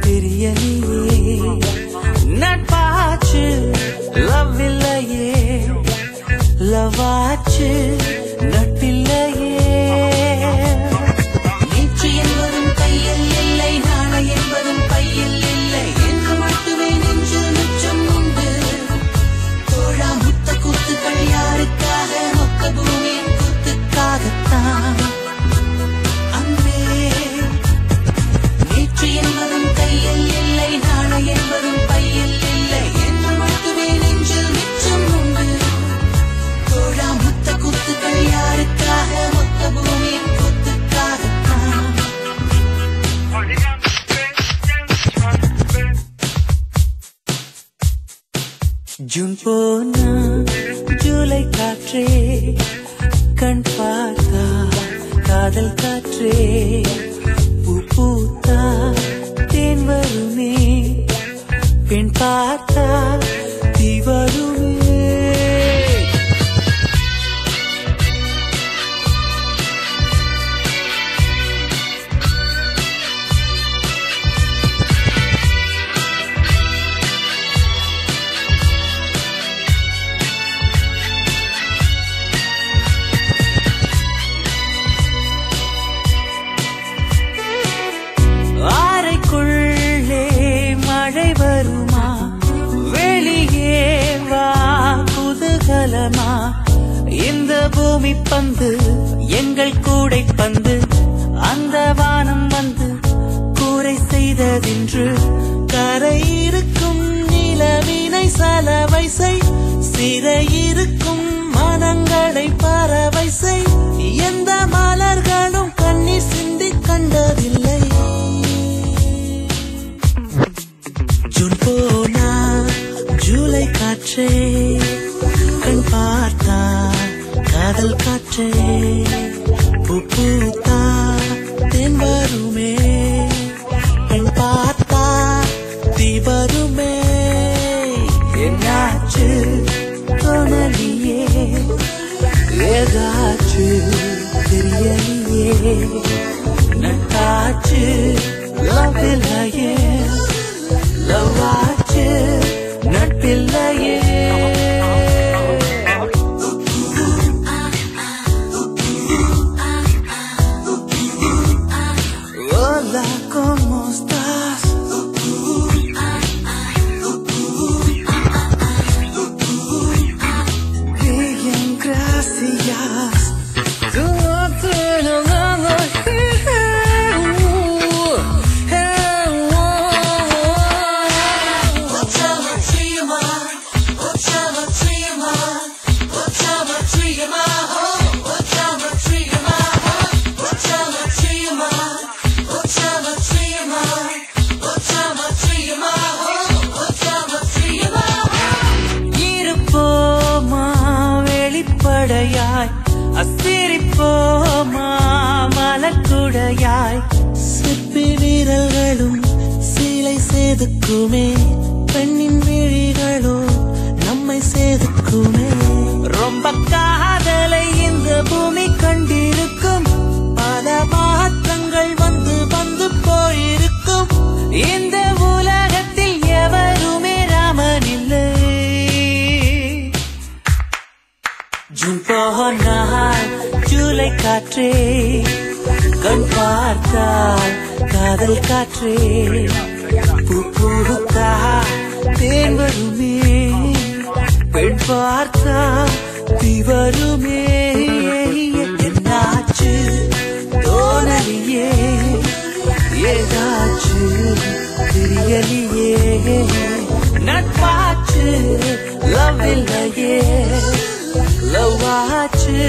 தெரியலையே நட்பாச்சு லவ் இல்லையே லவ் ஆச்சு நட்பில்லையே நேற்று என்பதும் கையில் இல்லை நாளை என்பதும் பையில் இல்லை என்று மட்டுமே நெஞ்சில் மிச்சம் உண்டு தோழா முத்த கூத்துக்கள் யாருக்காக மொத்த பூமியின் கூத்துக்காகத்தான் அன்பே நேற்று என்பதும் கையில் இல்லை நாளை என்பதும் பையில் இல்லை என்று மட்டுமே நெஞ்சில் மிச்சம் உண்டு தோழா முத்த கூத்துக்கள் யாருக்காக மொத்த பூமியின் கூத்துக்காகத்தான் ஜூன் போனா ஜூலை காற்றே கண் பார்த்தா காதல் காற்றே பூ பூத்தா தேன் வருமே பெண் பார்த்தா தீ வருமே அறைக்குள்ளே மழை வருமா வெளியே வா குதூகலமா இந்த பூமி பந்து எங்கள் கூடை பந்து அந்த வானம் வந்து கூரை செய்ததென்று கரை இருக்கும் நிலவினை சலவை செய் சிறை இருக்கும் மனங்களை பறவை செய் எந்த மலர்களும் கண்ணீர் சிந்தி கண்டதில்லை ஜூன் போனா ஜூலை காற்றே கண் பார்த்தா காதல் காற்றே பூ பூத்தா தென் வருமே பெண் பார்த்தா தீ வருமே என்னாச்சு தோணலியே ஏதாச்சு தெரியலையே நட்டாச்சு லவ் இல்லையே லவ் ஆச்சு நட்பில்லையே Hola, ¿cómo estás? Bien, gracias. அசிரிப்போமா மலக்குடையாய் சிற்பி வீரர்களும் சீலை செதுக்குமே பெண்ணின் விழிகளோ நம்மை செதுக்குமே ரொம்ப காதலை இந்த பூமி கண்டிருக்கும் பல மாற்றங்கள் வந்து வந்து போயிருக்கும் இந்த உலகத்தில் எவருமே ராமன் இல்லை ஜூன் போனால் ஜூலை காற்றே கண் பார்த்தால் காதல் காற்றே பூ பூத்தா தேன் வருமே பெண் பார்த்தா தீ வருமே என்னாச்சு தோணலியே ஏதாச்சு தெரியலையே நட்பாச்சு லவ் இல்லையே லவ் ஆச்சு